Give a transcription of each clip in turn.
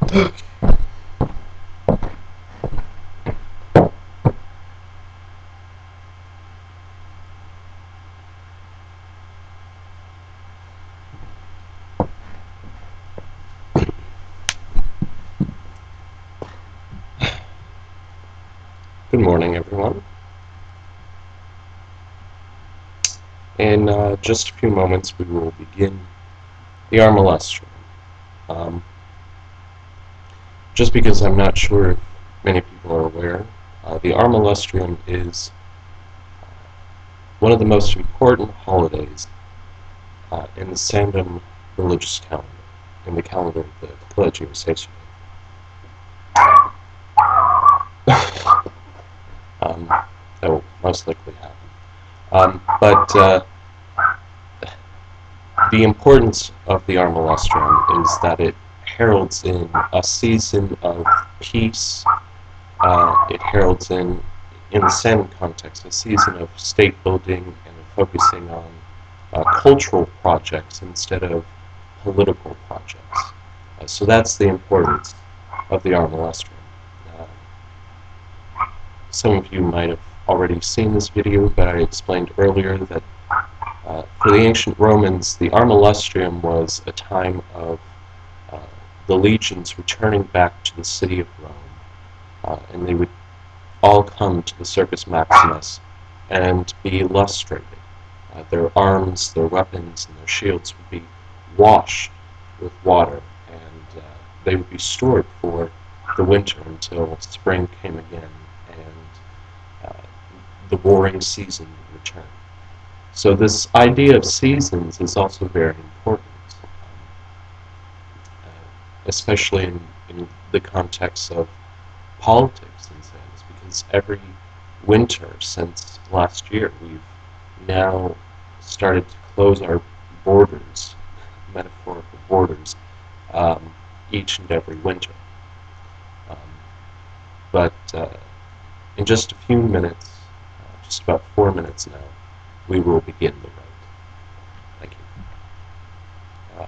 Good morning, everyone. In just a few moments, we will begin the Armilustrium. Just because I'm not sure if many people are aware, the Armilustrium is one of the most important holidays in the Sandum religious calendar, in the calendar of the Collegio Sacerdae. That will most likely happen. But the importance of the Armilustrium is that it heralds in a season of peace. It heralds in the Sandum context, a season of state building and of focusing on cultural projects instead of political projects. So that's the importance of the Armilustrium. Some of you might have already seen this video, but I explained earlier that for the ancient Romans, the Armilustrium was a time of the legions returning back to the city of Rome, and they would all come to the Circus Maximus and be lustrated. Their arms, their weapons, and their shields would be washed with water, and they would be stored for the winter until spring came again and the warring season would return. So this idea of seasons is also very important, especially in the context of politics in Sandus, because every winter since last year we've now started to close our borders, metaphorical borders, each and every winter. But in just a few minutes, just about 4 minutes now, we will begin the rite. Thank you.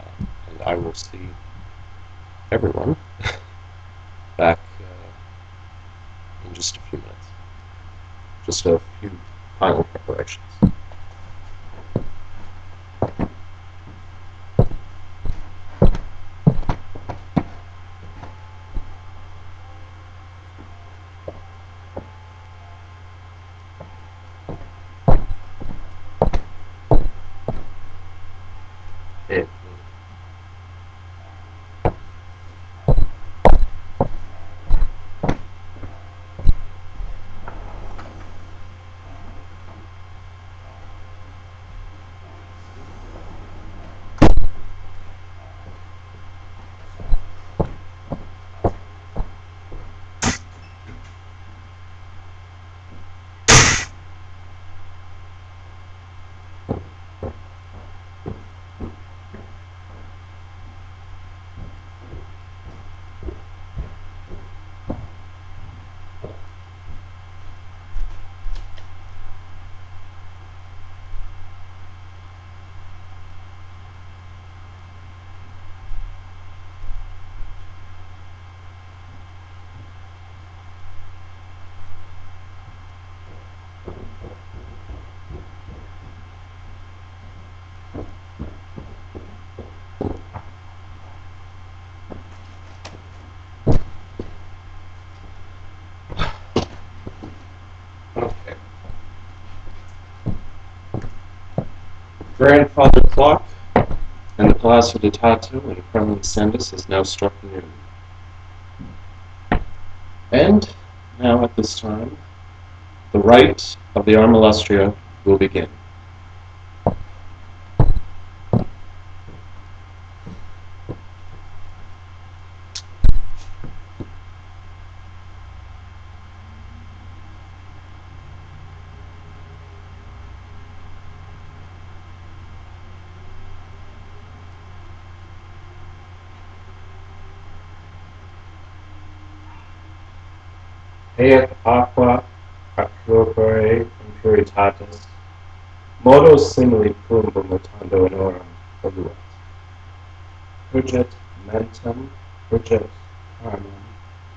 And I will see everyone back in just a few minutes. Just a few final preparations. Grandfather clock and the Palazzo di Tato in front of Sandus has now struck noon. And now at this time, the rite of the Armilustria will begin. Et aqua accrupere impuritatis, modo simili plumbum mutando in orum voluet. Urget mentem, urget Channum,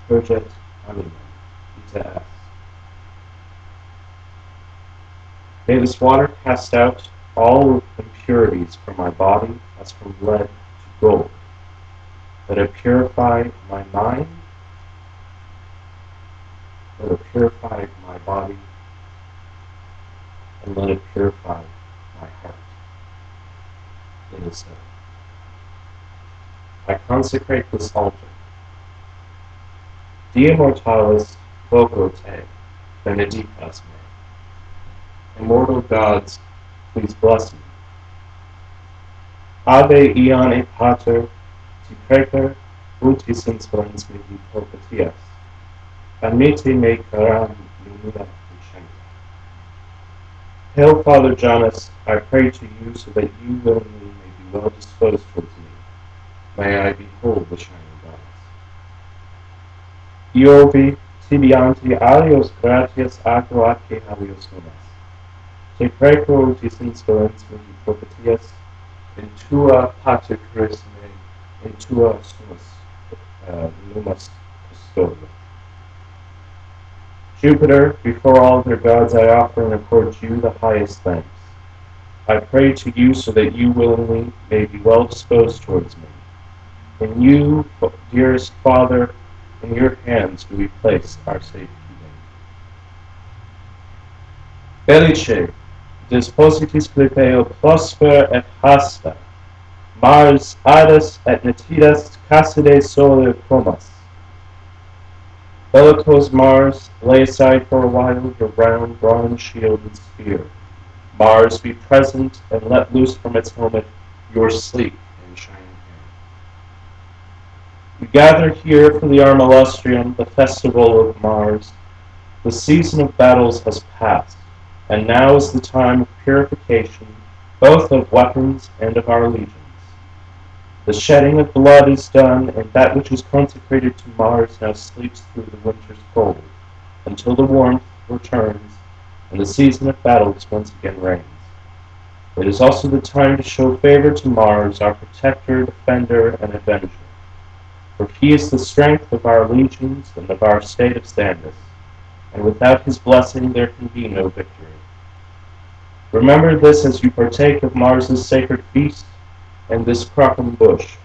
Projet Unum, Ita S. May this water cast out all impurities from my body as from lead to gold. Let it purify my mind. Let it purify my body. And let it purify my heart. It is so. I consecrate this altar. Die mortalis voco te, benedicas me. Immortal gods, please bless me. Ave iane pater, ti precer, utis insolens me propitias. Admite me caram lumina lucente. Hail, Father Janus, I pray to you so that you willingly may be well disposed towards me. May I behold the shining gods. Iovi tibianti alios gratias aquaque alios lunas. Te preco utis insolens me propitias, in tua pater charismae, in tua sumus numus custodio. Jupiter, before all their gods I offer and accord you the highest thanks. I pray to you so that you willingly may be well disposed towards me. In you, dearest Father, in your hands do we place our safekeeping. Bellice, dispositis clypeo prosper et hasta, Mars adus et nitidas casside sole comas. Bellicose Mars, lay aside for a while your round bronze shield and spear. Mars, be present and let loose from its helmet your sleek and shining hair. You gather here for the Armilustrium, the festival of Mars. The season of battles has passed, and now is the time of purification, both of weapons and of our legions. The shedding of blood is done, and that which is consecrated to Mars now sleeps through the winter's cold, until the warmth returns, and the season of battles once again reigns. It is also the time to show favor to Mars, our protector, defender, and avenger. For he is the strength of our legions and of our state of Sandus, and without his blessing there can be no victory. Remember this as you partake of Mars's sacred feast and this crocum bush,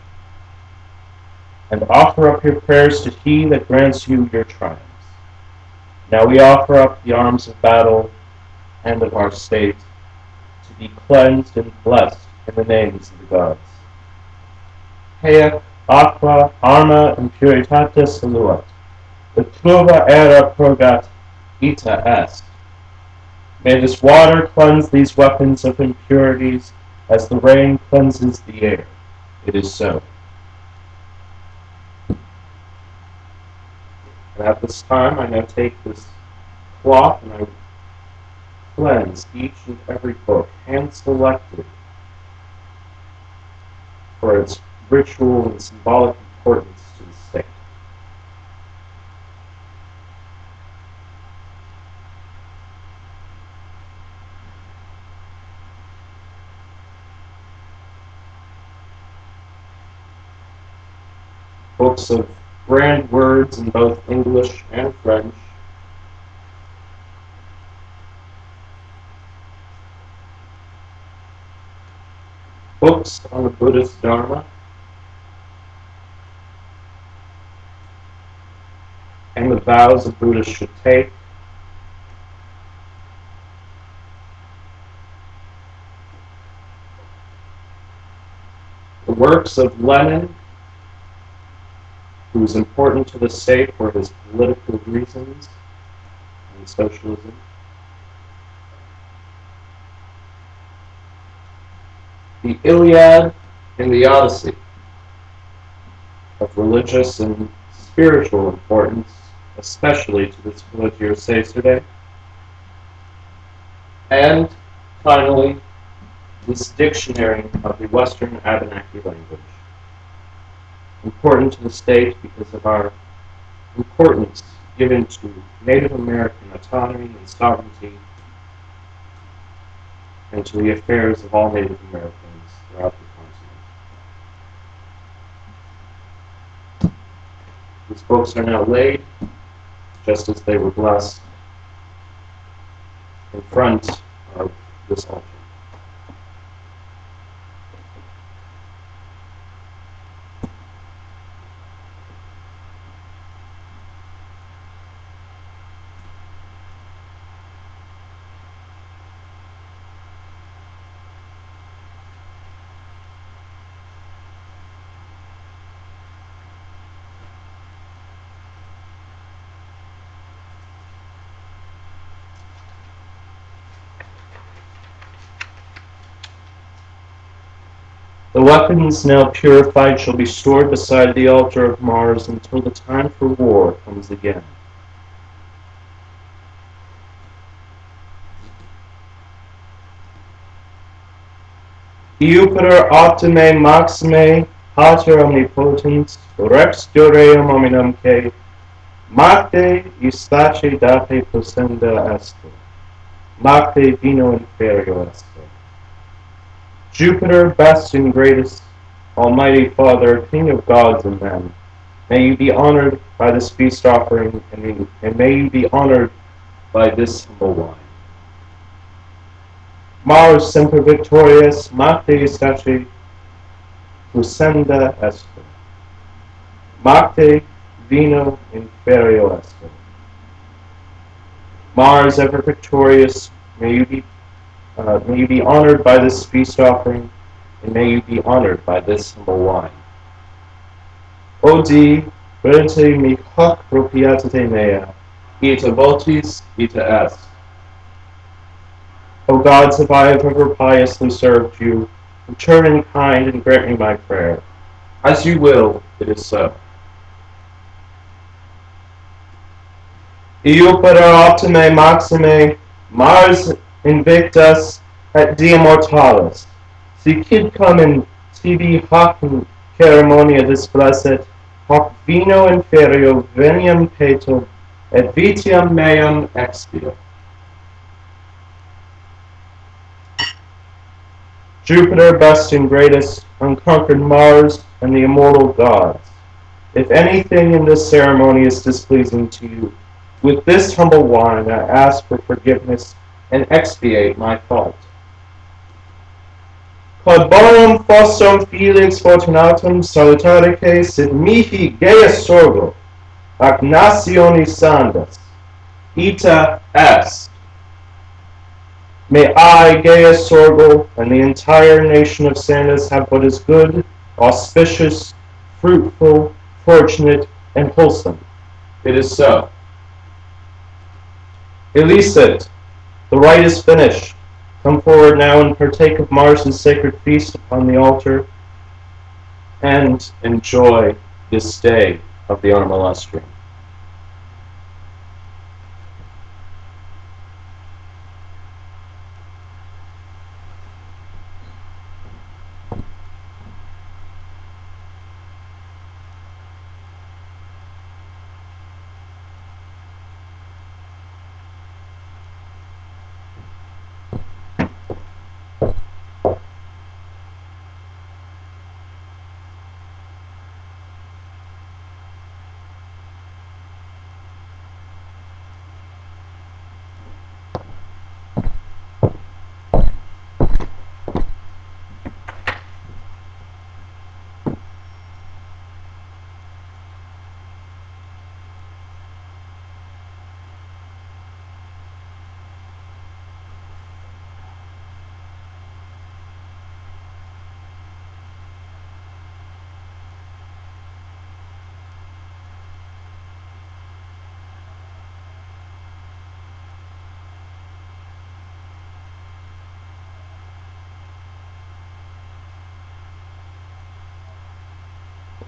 and offer up your prayers to he that grants you your triumphs. Now we offer up the arms of battle and of our state, to be cleansed and blessed in the names of the gods. Haec aqua arma impuritatis eluat, et pluva aera progat ita est. May this water cleanse these weapons of impurities, as the rain cleanses the air. It is so. And at this time, I now take this cloth and I cleanse each and every book, hand-selected, for its ritual and symbolic importance to the state. Books of grand words in both English and French. Books on the Buddhist Dharma. And the vows a Buddhist should take. The works of Lenin, who was important to the state for his political reasons and socialism. The Iliad and the Odyssey, of religious and spiritual importance, especially to this Collegio Sacerdae. And finally, this dictionary of the Western Abenaki language, important to the state because of our importance given to Native American autonomy and sovereignty, and to the affairs of all Native Americans throughout the continent. These books are now laid, just as they were blessed, in front of this altar. The weapons now purified shall be stored beside the altar of Mars until the time for war comes again. Iuper optime maxime pater omnipotens rex dureum hominumque macte istache date posenda est, macte vino inferio est. Jupiter, best and greatest, Almighty Father, King of gods and men, may you be honored by this feast offering, and may you be honored by this humble wine. Mars semper victorious, macte istache fusenda est. Macte vino inferio est. Mars ever victorious, may you be honored by this feast offering, and may you be honored by this humble wine. Odi, verite mi hoc propietate mea, ita voltis, ita est. O gods, if I have ever piously served you, return in kind and grant me my prayer. As you will, it is so. Iuper optime maxime, Mars invictus et dia mortalis, si quidcum in tibi hoc ceremonia displacet, hoc vino inferio veniam peto, et vitiam meam expio. Jupiter, best and greatest, unconquered Mars, and the immortal gods, if anything in this ceremony is displeasing to you, with this humble wine I ask for forgiveness and expiate my fault. Quod bonum fostum felix fortunatum salutarique sit mihi Gaius Sorgo, ac nationis Sandus, ita est. May I, Gaius Sorgo, and the entire nation of Sandus have what is good, auspicious, fruitful, fortunate, and wholesome. It is so. Elicit, the rite is finished. Come forward now and partake of Mars's sacred feast upon the altar, and enjoy this day of the Armilustrium.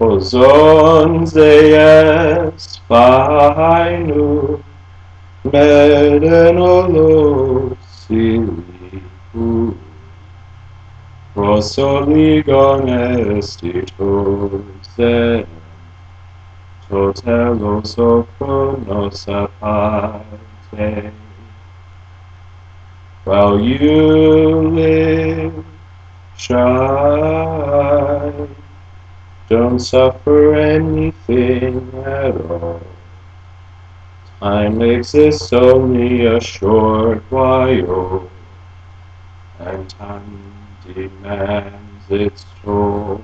Ozons Deus Fainus Medenolos Silicu Prosoligon estitos Totelos Oconos aparte While you live, shine don't suffer anything at all. Time exists only a short while, and time demands its toll.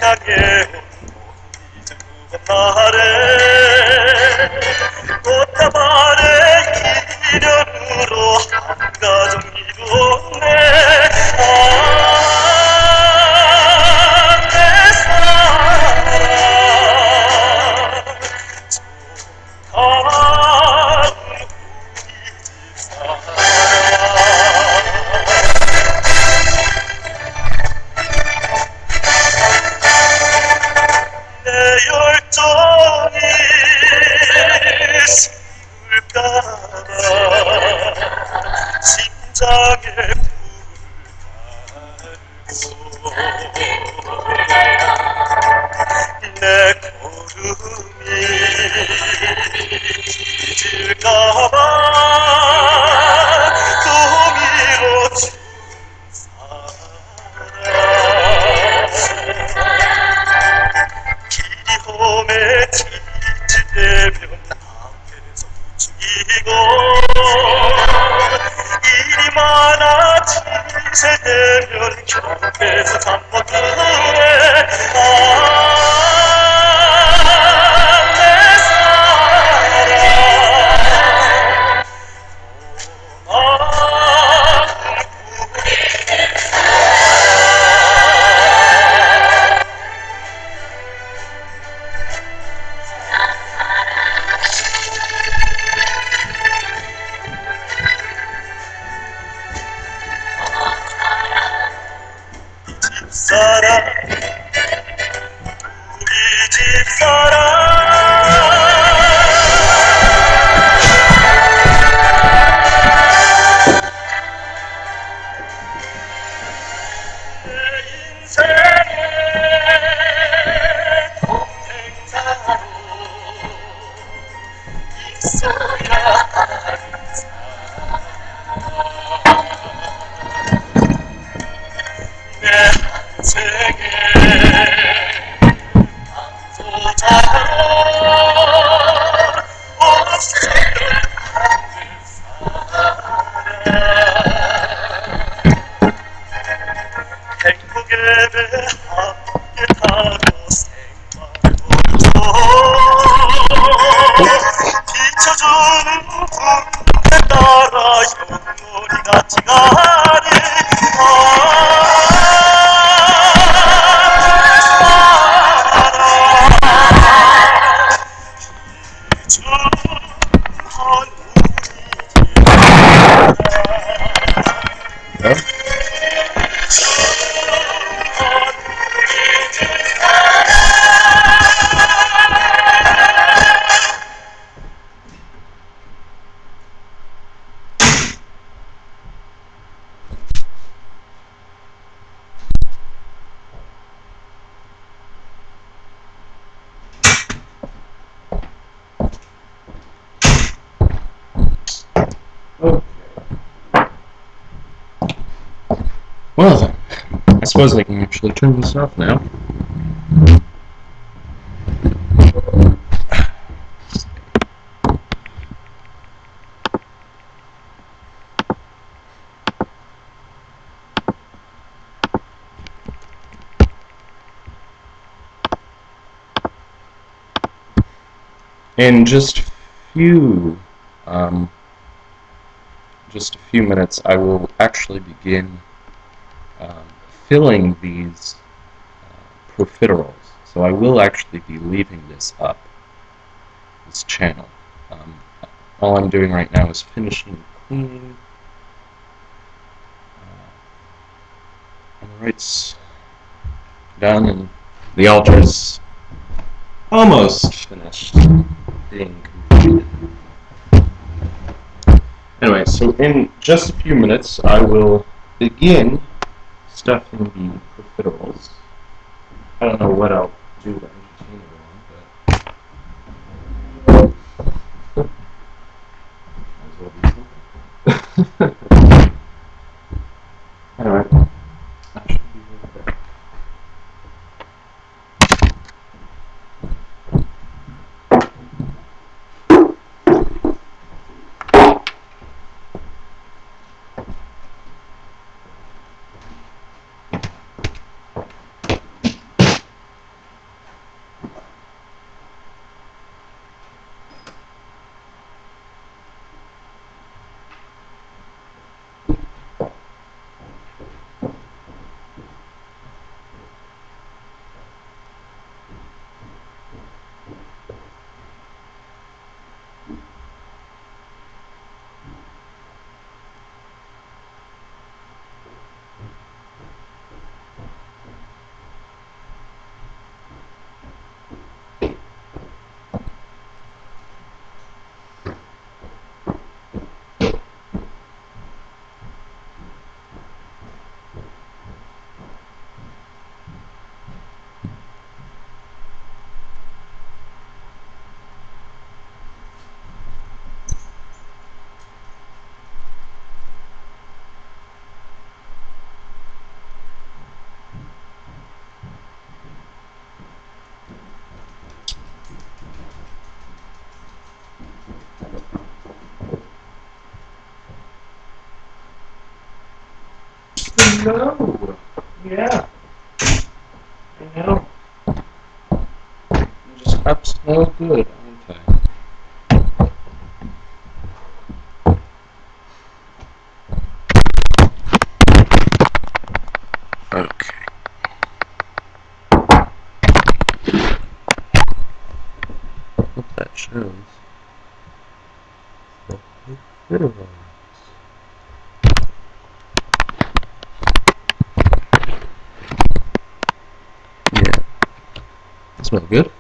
향해 이제 누군 날에 꽃다발의 기련으로 한 가정 이루었네. 내 사랑 좋다는 우리 집 사랑. 내 열정이 식을까봐 심장에 불을 달고 내 걸음이 잊을까봐 또 밀어준 기홈에 지치되면 밖에서 부추기고 일이 많아 지새되면 곁에서 잠 못 드네. 내 사랑 집사랑 우리 집사랑 내 인생의 동행자로 있어야 하는 사람 내 한생에 소자로 없으면 안될 사람 행복의 배 함께 타고 생활 비춰주는 군대 따라 영원히 같이 가리. Well then, I suppose I can actually turn this off now. In just a few minutes, I will actually begin filling these profiteroles. So I will actually be leaving this up, this channel. All I'm doing right now is finishing cleaning. And the rite's done, and the altar's almost finished being completed. Anyway, so in just a few minutes, I will begin stuffing the profiteroles. I don't know what I'll do to entertain everyone, but might as well do something. Anyway, I should be right there. No. Yeah. I know. I'm just up so good, aren't I? Okay. What that shows. Yeah. Smell good.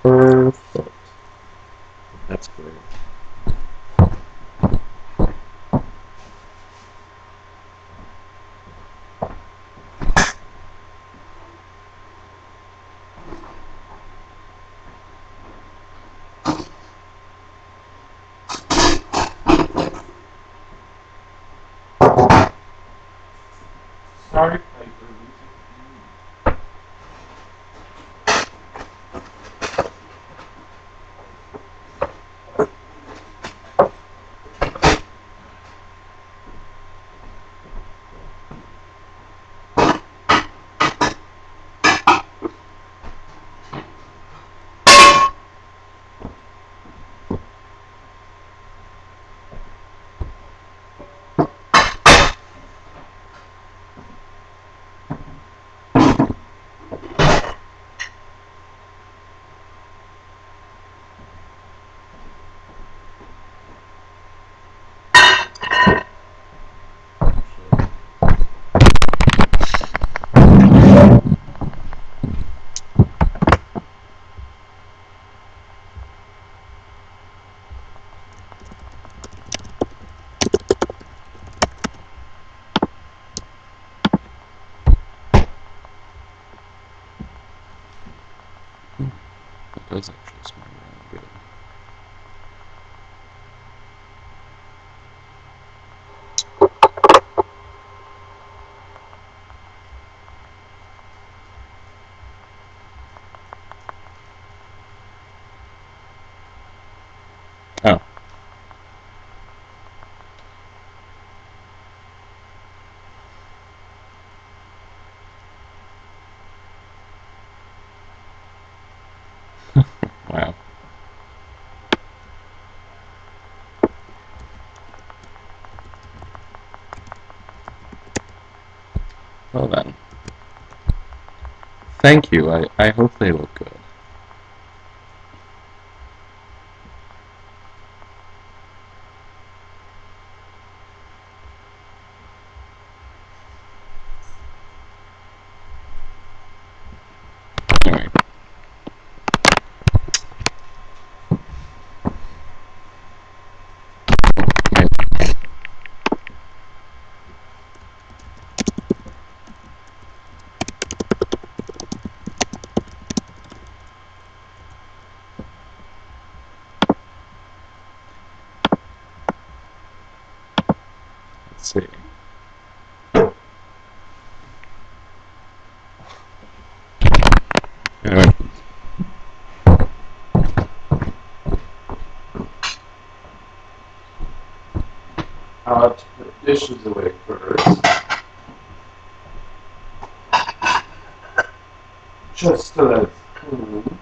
Perfect. That's great. Sorry, Piper. That does actually smell really good. Oh. Wow. Well then. Thank you. I hope they look good. Alright. Let's see. Anyway. I'll have to put dishes away first. Just so that it's clean.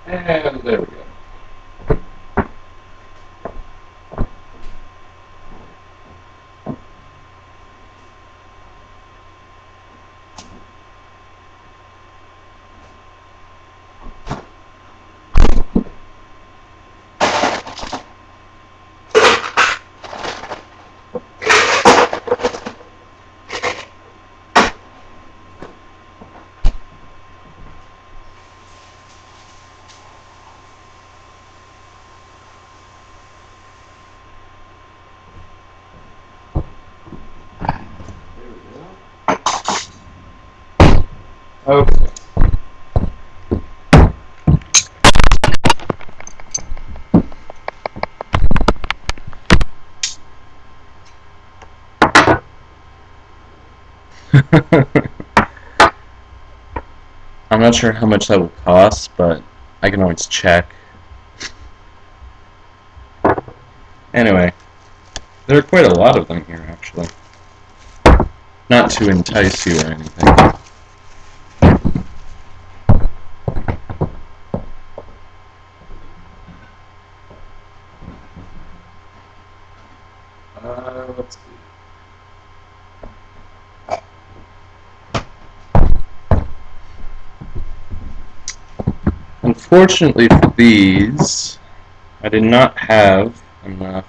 And there we go. Okay. I'm not sure how much that will cost, but I can always check. Anyway, there are quite a lot of them here, actually. Not to entice you or anything. Let's see. Unfortunately for these, I did not have enough,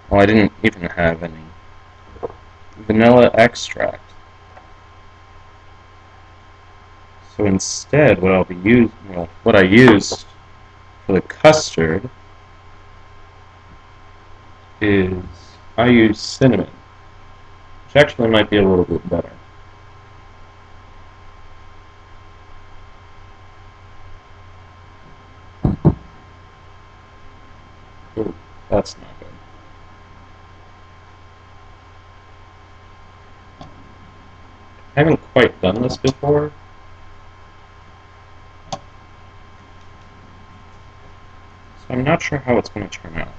well, I didn't even have any vanilla extract. So instead, what I used for the custard is I use cinnamon, which actually might be a little bit better. Ooh, that's not good. I haven't quite done this before. So I'm not sure how it's going to turn out.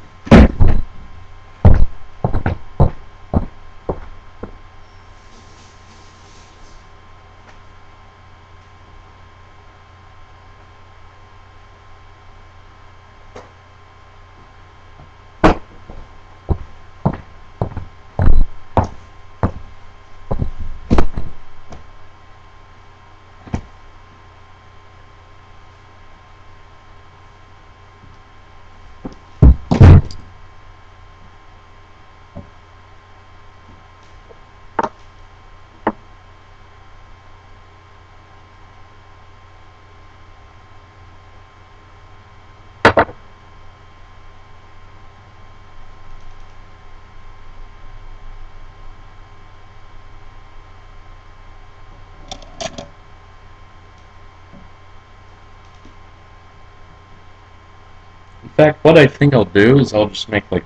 In fact, what I think I'll do is I'll just make like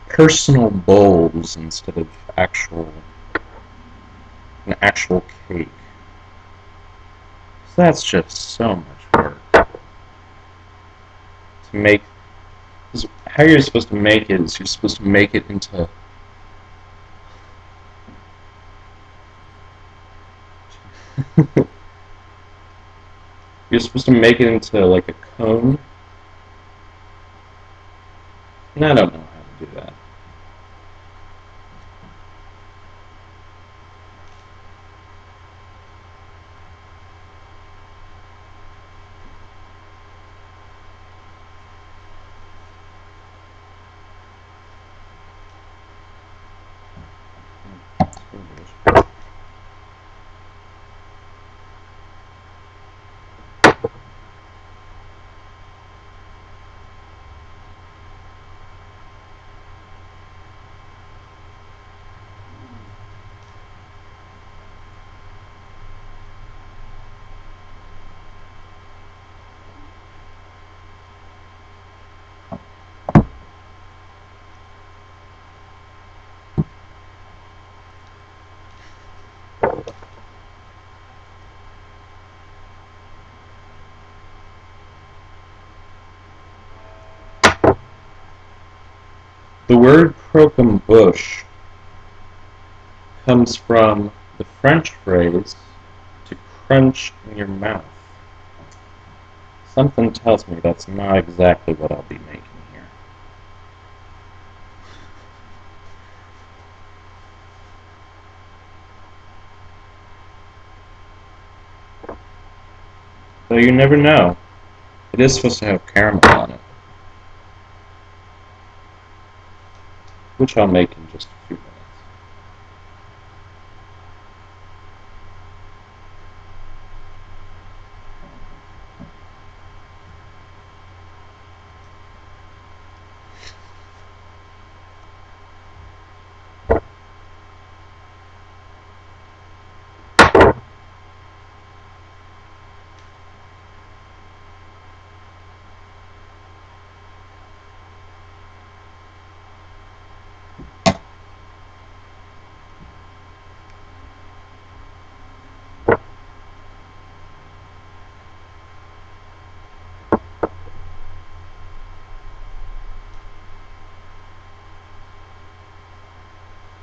personal bowls instead of an actual cake. So that's just so much work to make. How you're supposed to make it is you're supposed to make it into You're supposed to make it into like a cone. And I don't know how to do that. The word croquembouche comes from the French phrase to crunch in your mouth. Something tells me that's not exactly what I'll be making here. Though you never know. It is supposed to have caramel on it, which I'll make in just a few minutes.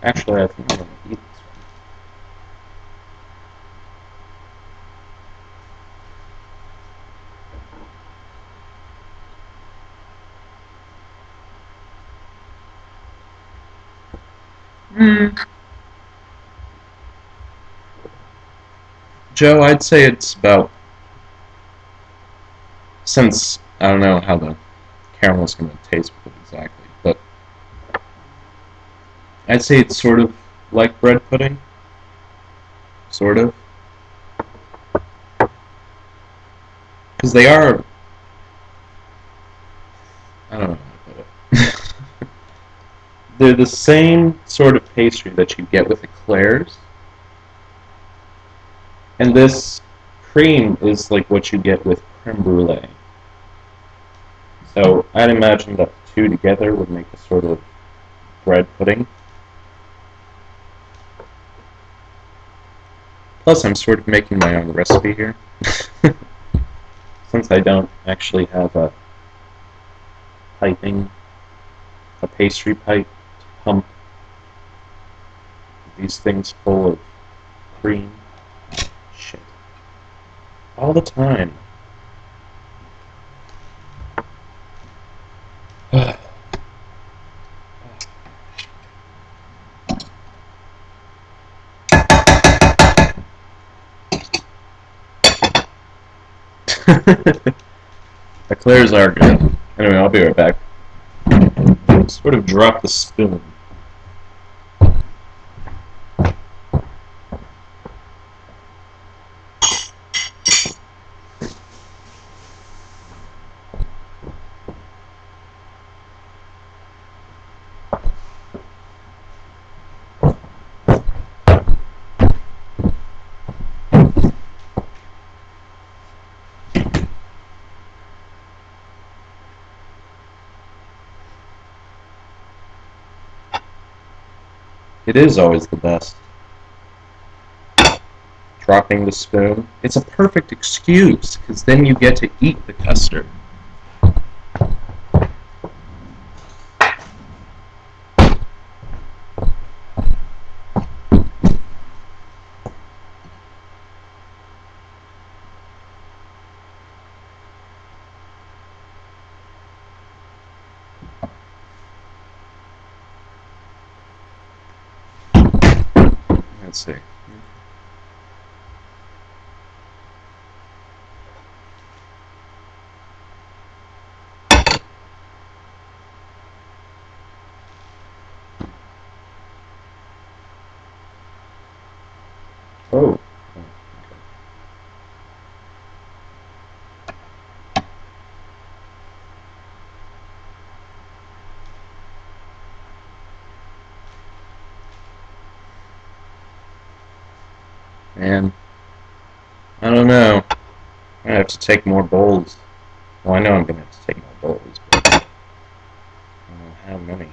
Actually, I think I'm going to eat this one. Joe, I'd say it's about, since I don't know how the caramel's going to taste with it exactly, but I'd say it's sort of like bread pudding. Sort of. Because they are, I don't know how to put it. They're the same sort of pastry that you get with eclairs. And this cream is like what you get with creme brulee. So I'd imagine that the two together would make a sort of bread pudding. Plus, I'm sort of making my own recipe here, since I don't actually have a pastry pipe to pump these things full of cream. Shit. All the time. Eclairs are good. Anyway, I'll be right back. Sort of drop the spoon. It is always the best. Dropping the spoon. It's a perfect excuse, because then you get to eat the custard. see. Oh. And I don't know. I'm gonna have to take more bowls. Well, I know I'm gonna have to take more bowls, but I don't know how many.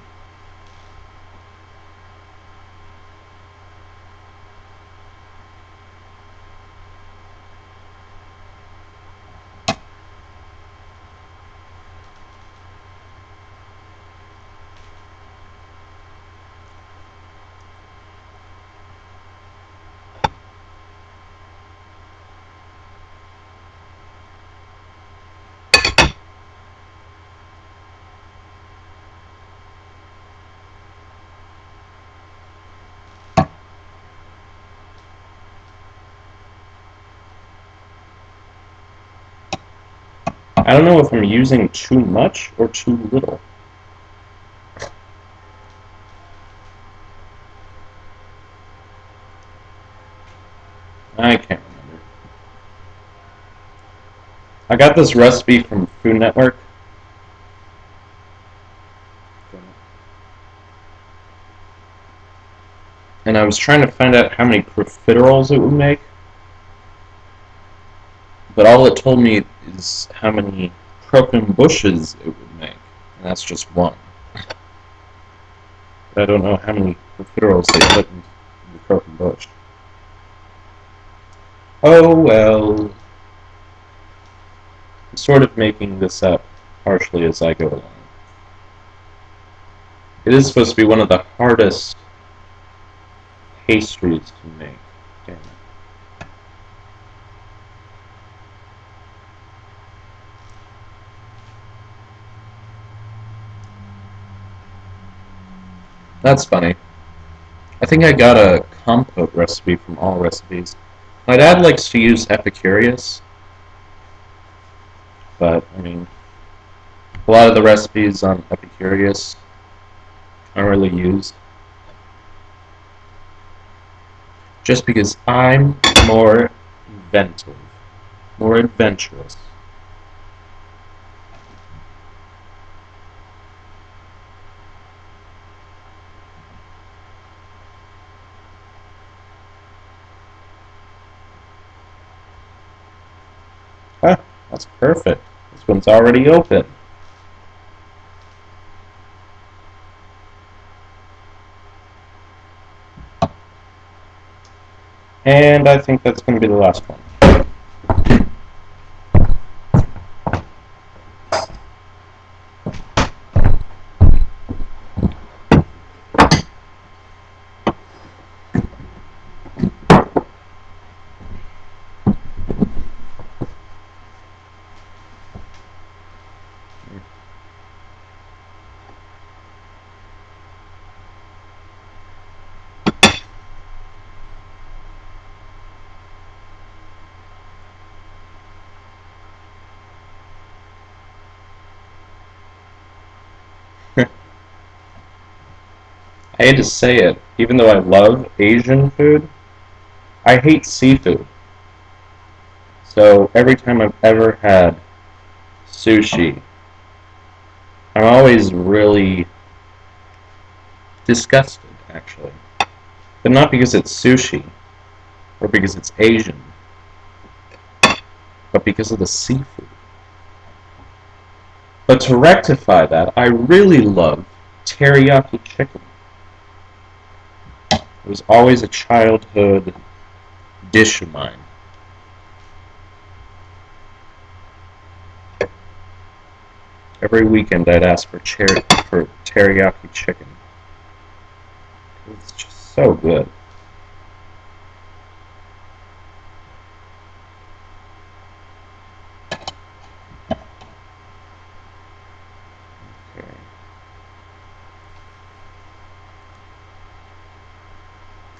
I don't know if I'm using too much or too little. I can't remember. I got this recipe from Food Network. And I was trying to find out how many profiteroles it would make. But all it told me is how many croquembouches it would make. And that's just one. But I don't know how many profiteroles they put in the croquembouche. Oh well. I'm sort of making this up partially as I go along. It is supposed to be one of the hardest pastries to make. Damn it. That's funny. I think I got a compote recipe from All Recipes. My dad likes to use Epicurious, but, I mean, a lot of the recipes on Epicurious aren't really used. Just because I'm more inventive, more adventurous. Ah, that's perfect. This one's already open. And I think that's going to be the last one. I hate to say it, even though I love Asian food, I hate seafood. So every time I've ever had sushi, I'm always really disgusted, actually. But not because it's sushi, or because it's Asian, but because of the seafood. But to rectify that, I really love teriyaki chicken. It was always a childhood dish of mine. Every weekend I'd ask for teriyaki chicken. It's just so good. Okay.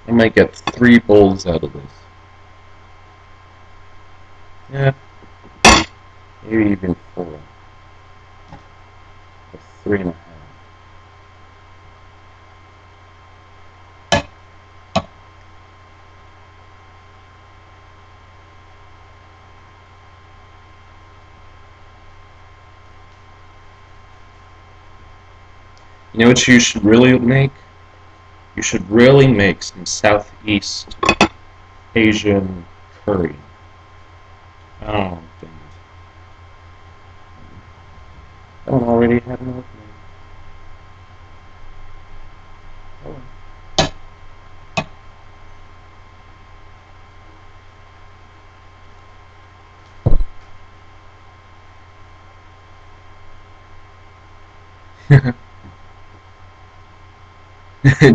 I might get 3 bowls out of this. Yeah, maybe even 4. Or 3.5. You know what you should really make? You should really make some Southeast Asian curry. Oh, dang it. That one already had an opening. Oh.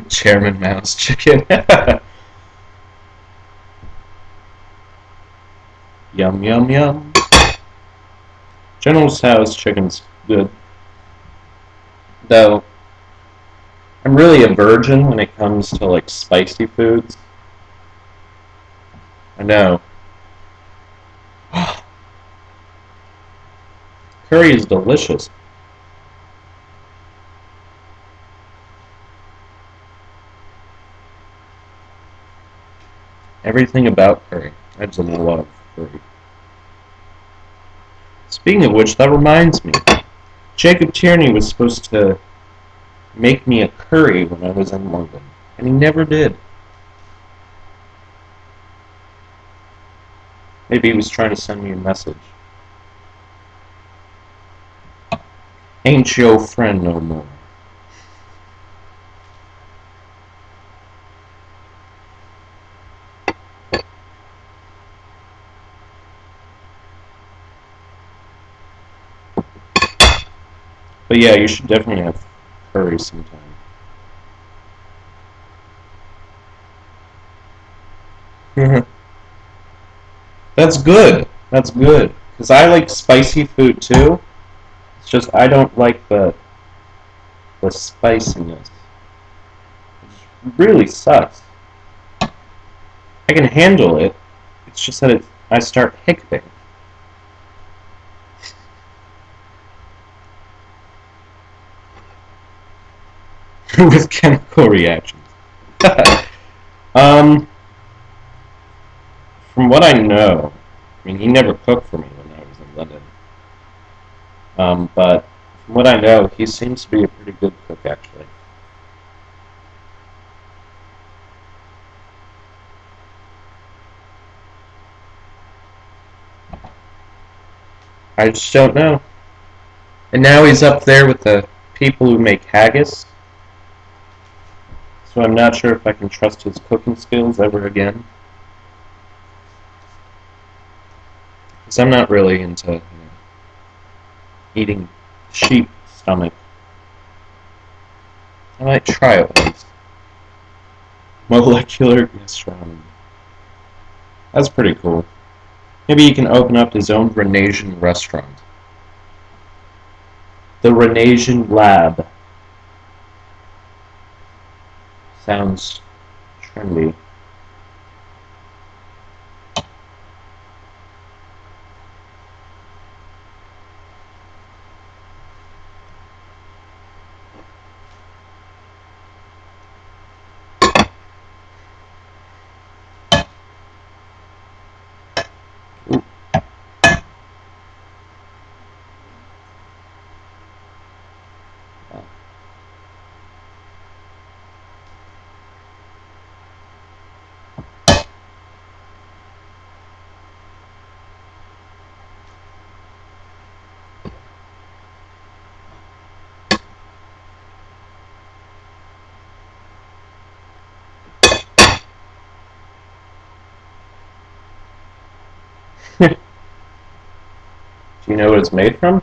Chairman Mouse chicken. Yum, yum, yum. General Tso's chicken's good. Though, I'm really a virgin when it comes to, like, spicy foods. I know. Curry is delicious. Everything about curry. I just love curry. Speaking of which, that reminds me. Jacob Tierney was supposed to make me a curry when I was in London, and he never did. Maybe he was trying to send me a message. Ain't your friend no more. But yeah, you should definitely have curry sometime. That's good. That's good. Because I like spicy food too. It's just I don't like the spiciness. It really sucks. I can handle it. It's just that I start hiccuping. With chemical reactions. um, from what I know, I mean, he never cooked for me when I was in London. But from what I know, he seems to be a pretty good cook, actually. I just don't know. And now he's up there with the people who make haggis. So I'm not sure if I can trust his cooking skills ever again. Because I'm not really into eating sheep stomach. I might try it once. Molecular gastronomy. That's pretty cool. Maybe he can open up his own Renasian restaurant. The Renasian Lab. Sounds trendy. Do you know what it's made from?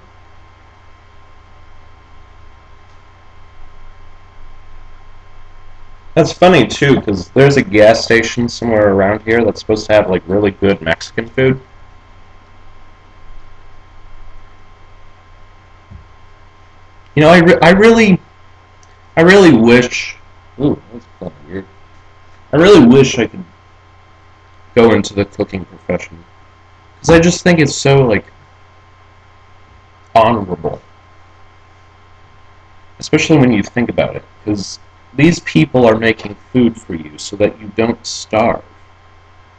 That's funny too, because there's a gas station somewhere around here that's supposed to have like really good Mexican food. You know, I really wish. Ooh, that's kind of weird. I really wish I could go into the cooking profession, because I just think it's so, like, honorable. Especially when you think about it, because these people are making food for you so that you don't starve.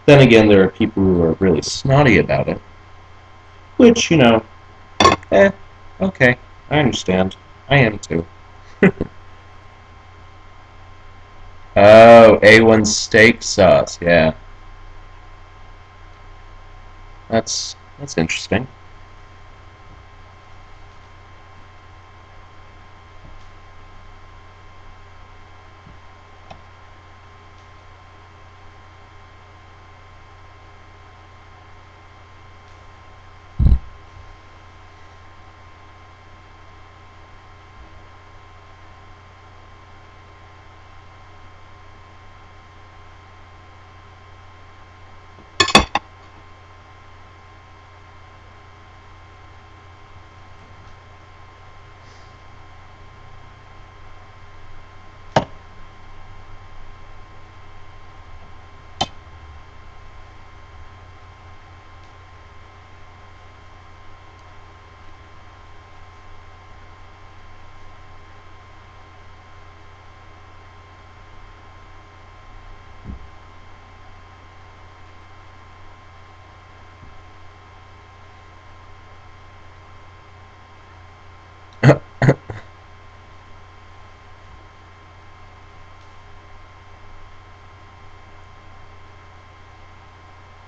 Then again, there are people who are really snotty about it, which, you know, okay, I understand. I am too. Oh, A1 steak sauce, yeah. That's interesting.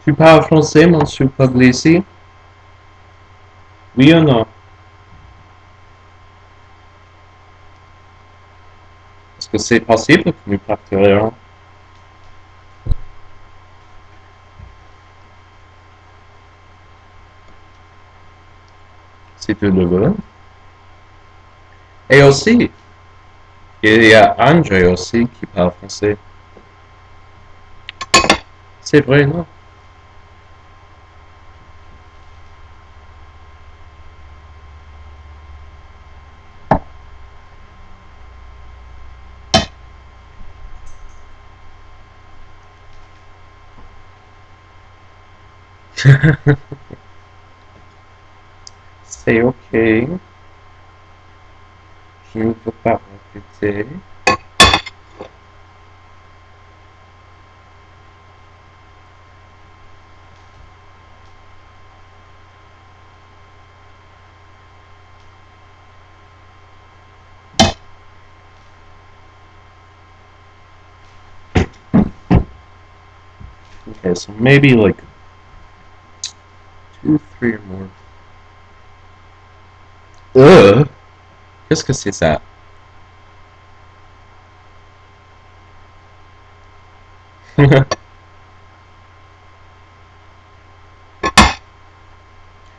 Tu parles français, monsieur Puglisi? Oui ou non? Est-ce que c'est possible que nous parlions? Si tu le veux. Et aussi, il y a André aussi qui parle français. C'est vrai, non? C'est ok. Je ne peux pas répéter. Okay, so maybe like 2, 3 or more. Qu'est-ce que c'est ça?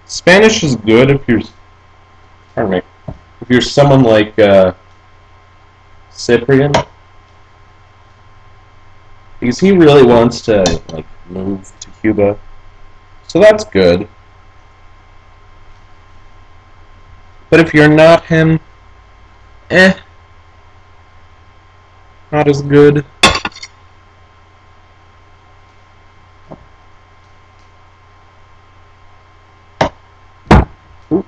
Spanish is good if you're, pardon me, if you're someone like Cyprian, because he really wants to like move to Cuba, so that's good. But if you're not him, not as good. Ooh.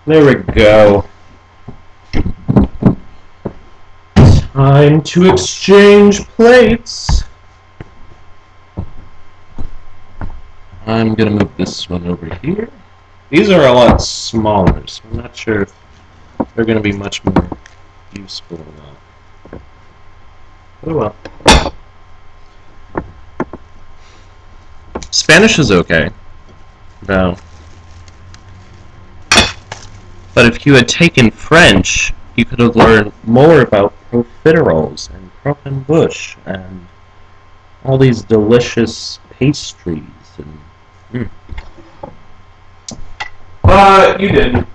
There we go. Time to exchange plates. I'm gonna move this one over here. These are a lot smaller, so I'm not sure if they're gonna be much more useful or not. Oh well. Spanish is okay. No. But if you had taken French, you could have learned more about profiteroles and croquembouche and all these delicious pastries and. You didn't.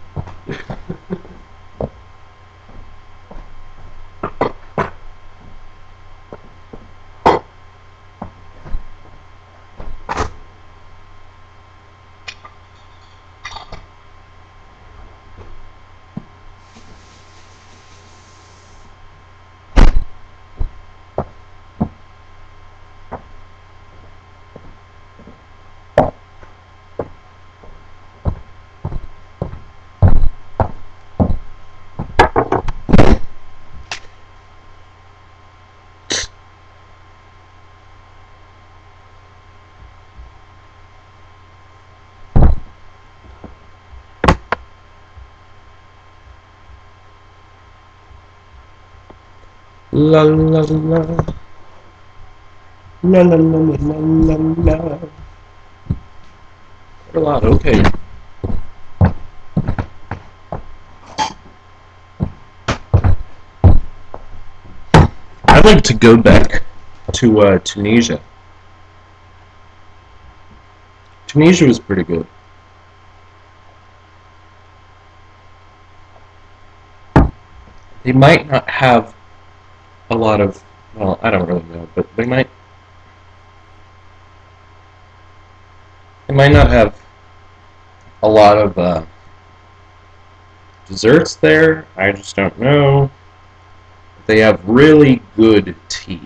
La la la. La la la la la la. A lot, okay. I'd like to go back to Tunisia. Tunisia was pretty good. They might not have a lot of, well, I don't really know, but they might not have a lot of desserts there. I just don't know. They have really good tea.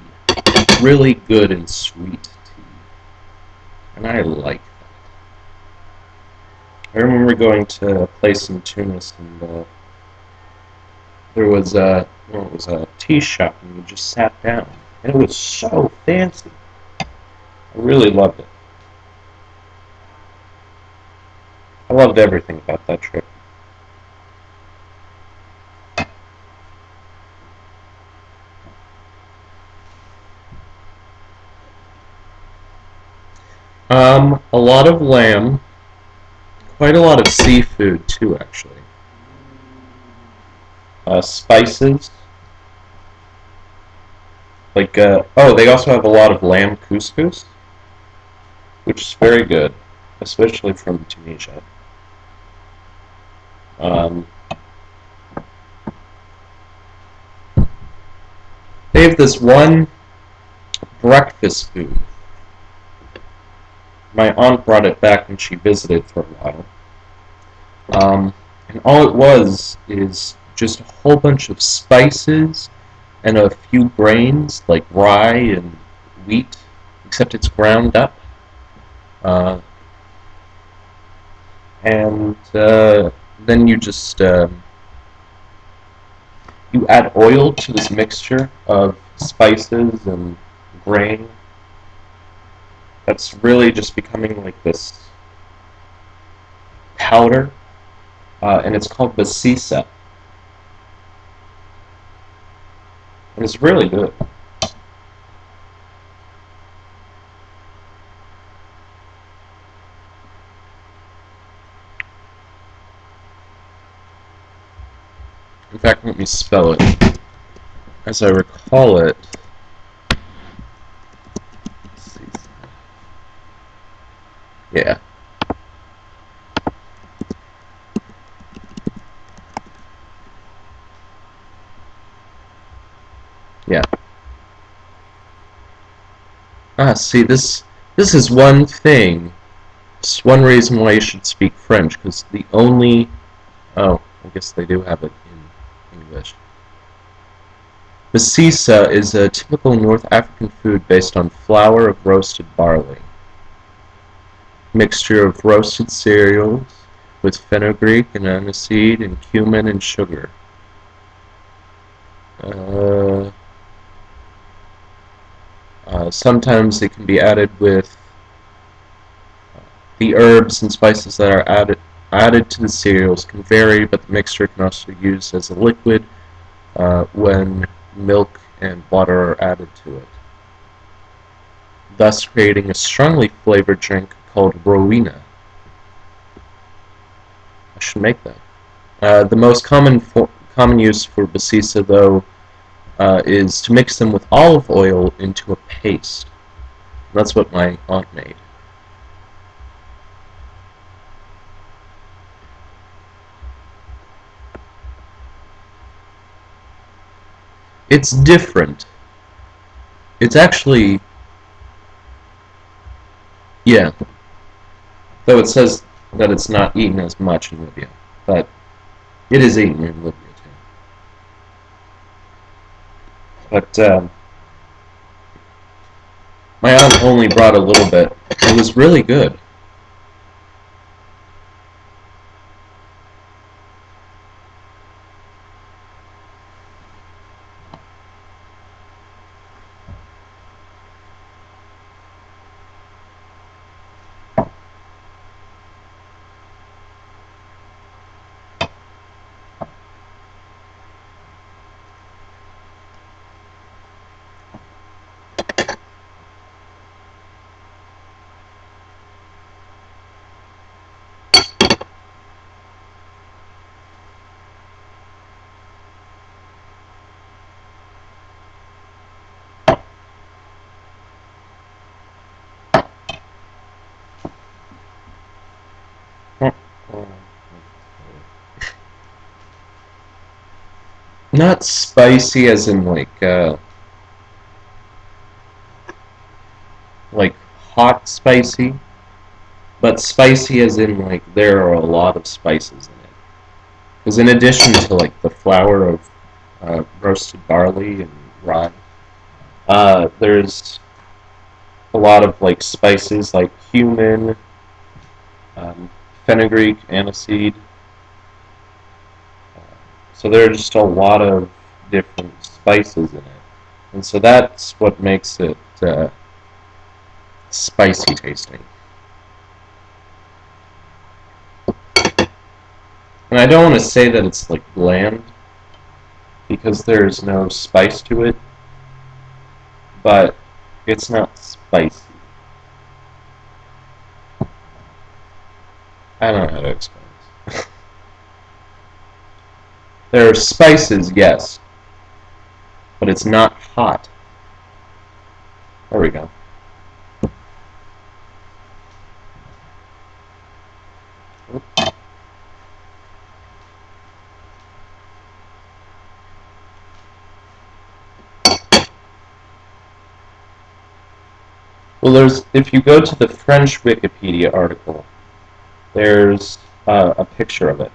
Really good and sweet tea. And I like that. I remember going to a place in Tunis and there was a tea shop and you just sat down. And it was so fancy. I really loved it. I loved everything about that trip. A lot of lamb, quite a lot of seafood too, actually. Spices, like, oh, they also have a lot of lamb couscous, which is very good, especially from Tunisia. They have this one breakfast food. My aunt brought it back when she visited for a while. And all it was is just a whole bunch of spices and a few grains like rye and wheat, except it's ground up. And then you just you add oil to this mixture of spices and grain. That's really just becoming like this powder, and it's called basisa. And it's really good. In fact, let me spell it. As I recall it, yeah. Yeah. See, this is one thing. It's one reason why you should speak French, because the only... Oh, I guess they do have it in English. Basisa is a typical North African food based on flour of roasted barley. Mixture of roasted cereals with fenugreek and aniseed and cumin and sugar. Sometimes it can be added with the herbs and spices that are added to the cereals can vary, but the mixture can also be used as a liquid when milk and water are added to it, thus creating a strongly flavored drink called rowena. I should make that. The most common use for basisa, though, is to mix them with olive oil into a paste. That's what my aunt made. It's different. It's actually... Yeah. Though it says that it's not eaten as much in Libya. But it is eaten in Libya, too. But, my aunt only brought a little bit. It was really good. Not spicy as in like hot spicy, but spicy as in like there are a lot of spices in it. Because in addition to like the flour of roasted barley and rye, there's a lot of like spices like cumin, fenugreek, aniseed. So there are just a lot of different spices in it, and so that's what makes it spicy tasting. And I don't want to say that it's like bland, because there's no spice to it, but it's not spicy. I don't know how to explain this. There are spices, yes, but it's not hot. There we go. Well, if you go to the French Wikipedia article, there's a picture of it.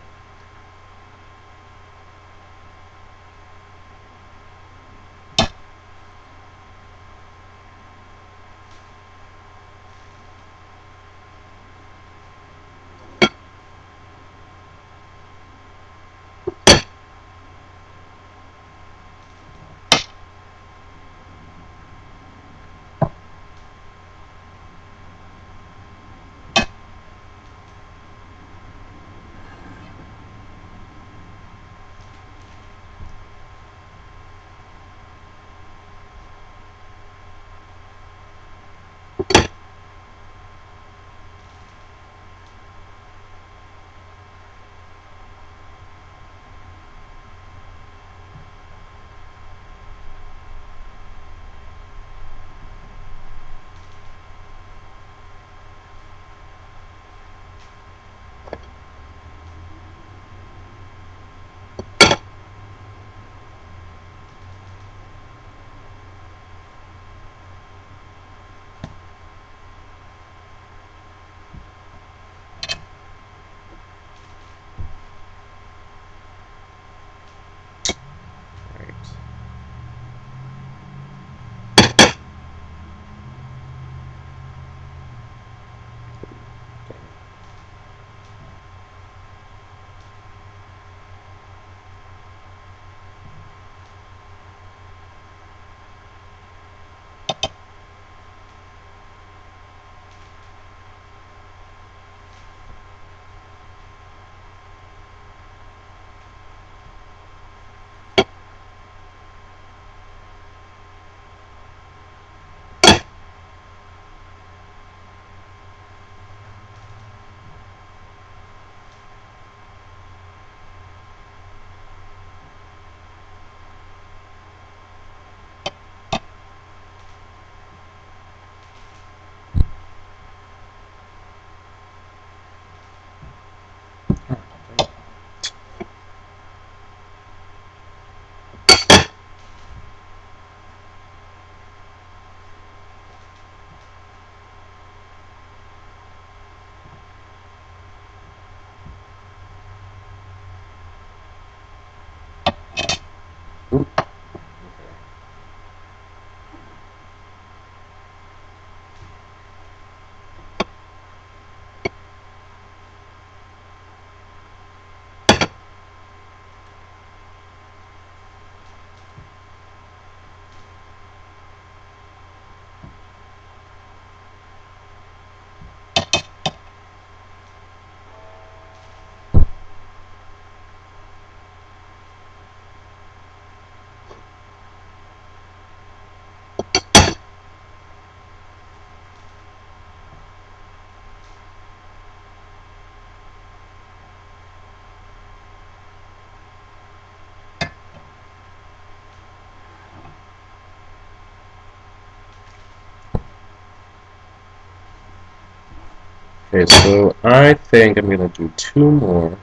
Okay, so I think I'm going to do 2 more.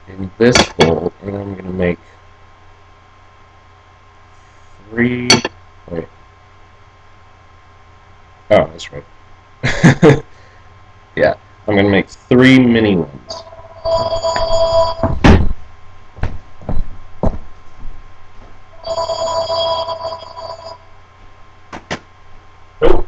In this bowl, and I'm going to make 3. Wait. Oh, that's right. Yeah, I'm going to make 3 mini ones. Nope.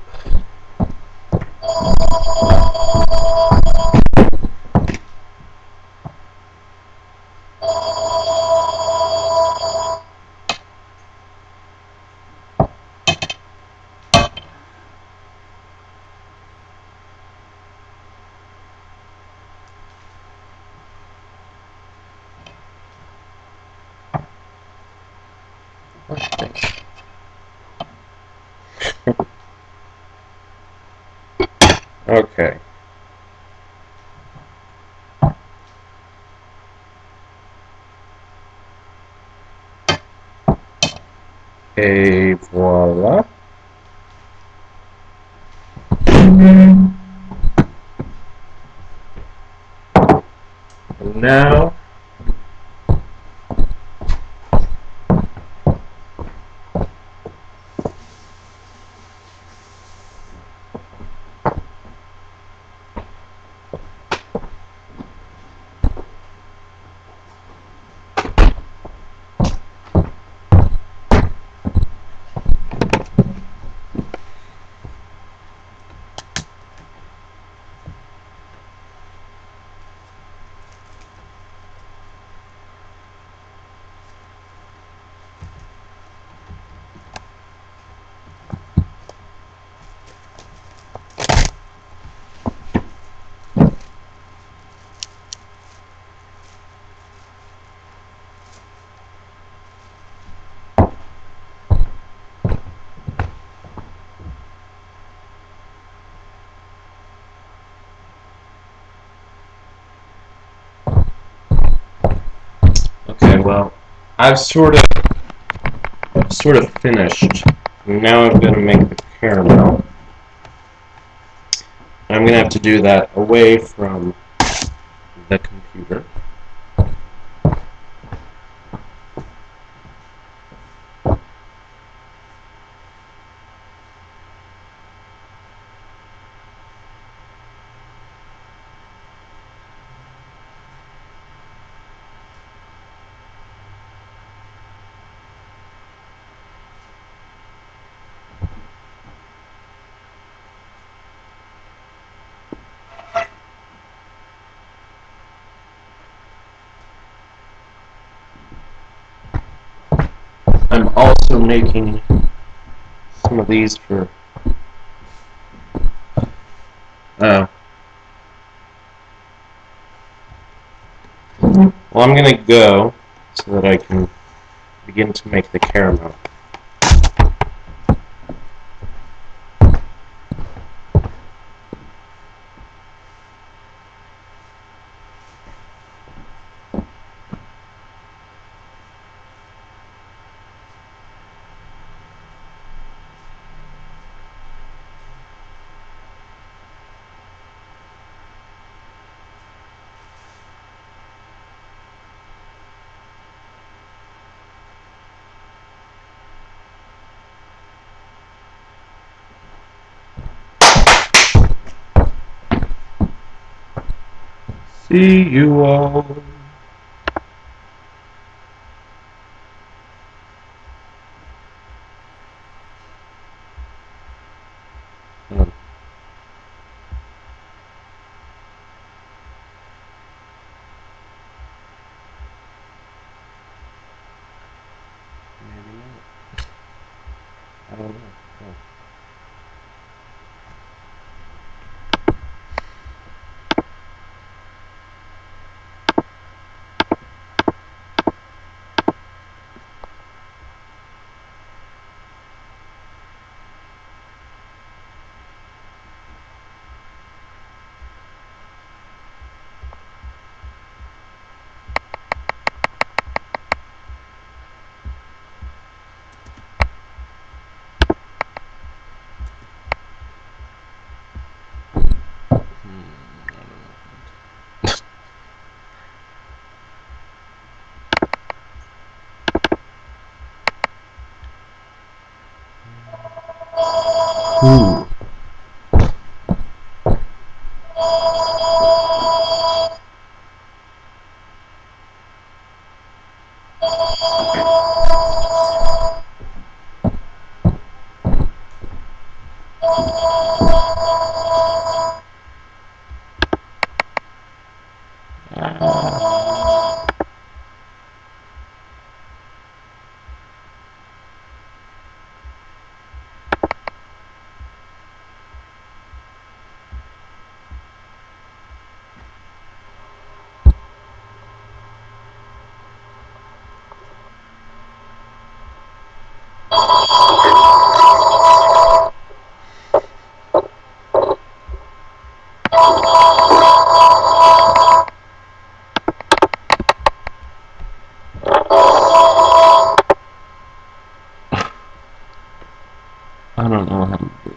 Okay. Et voila. And now okay, well, I've sort of finished. Now I'm going to make the caramel. I'm going to have to do that away from the computer. I'm also making some of these for well, I'm going to go so that I can begin to make the caramel. See you all. Maybe not. I don't know. Oh. Ooh. I don't know how to do